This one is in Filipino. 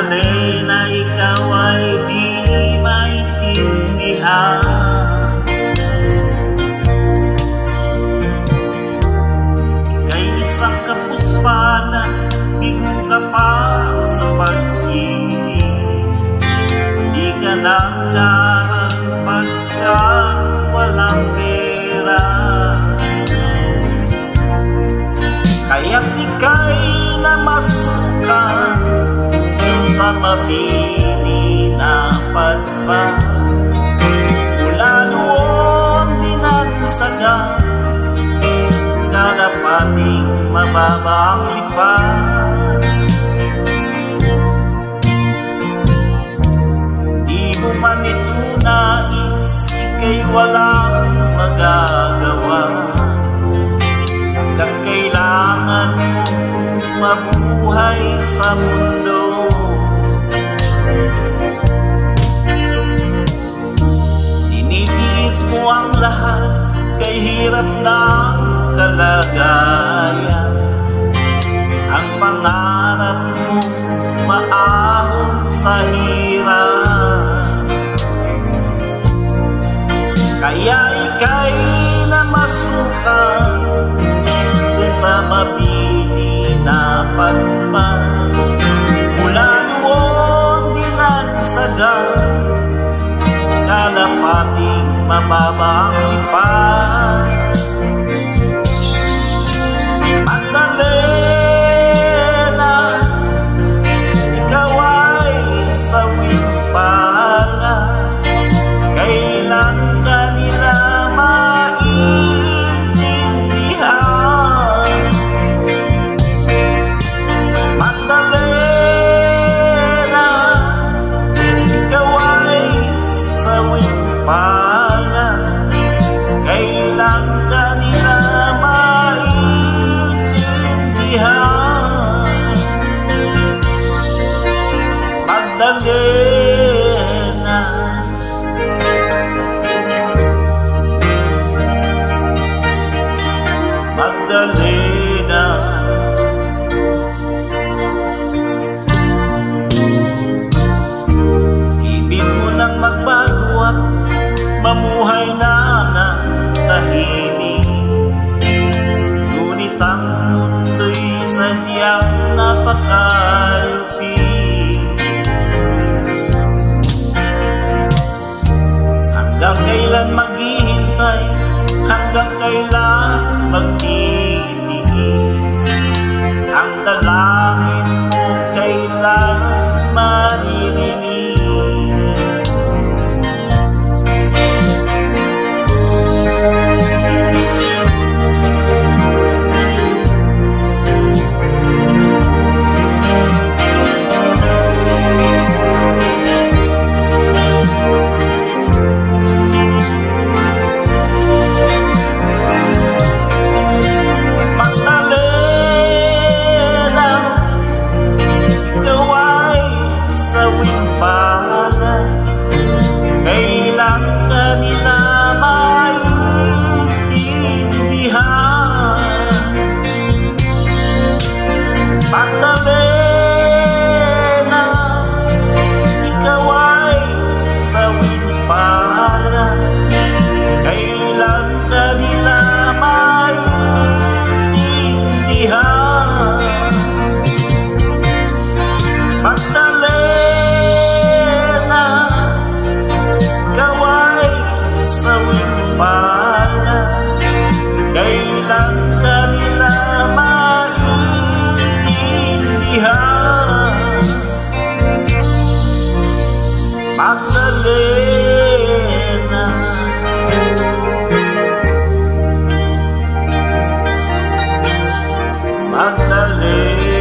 Magdalena, ikaw ay di maintindihan. Ika'y isang kapuspalan, bigo ka pa sa pag-ibig. Di ka nagkaroon pagkat walang pera. Kaya't ika'y namasukan sa mabini na padpad. Mula noon dinagsagan, karapating mababang lipad. Di mo man ito nais, ika'y walang magagawa. Hanggang kailangan mong mabuhay sa mundo. Tinitiis mo ang lahat, kay hirap ng kalagayan. Ang pangarap mo maahon sa hirap. Kaya ika'y namasukan sa mabini na padpad. Mula noon dinagsagan, kalapating mababang lipad. Magdalena, ikaw ay sawing pala. Kailan ka nila maintindihan? Magdalena, ikaw ay sawing pala. Kailan ka nila maintindihan? Magdalena, Magdalena, ibig mo nang magbago at mamuhay na ng tahimik. Ngunit ang mundo'y sadyang napakalupit. Hanggang kailan maghihintay? Hanggang kailan magtitiis? Ang dalangin mo kailan maririnig? Kailan ka nila maintindihan? Magdalena, ikaw ay sawing pala. Kailan ka nila maintindihan? Magdalena, ikaw ay sawing pala. Kailan ka nila maintindihan? Magdalena, Magdalena.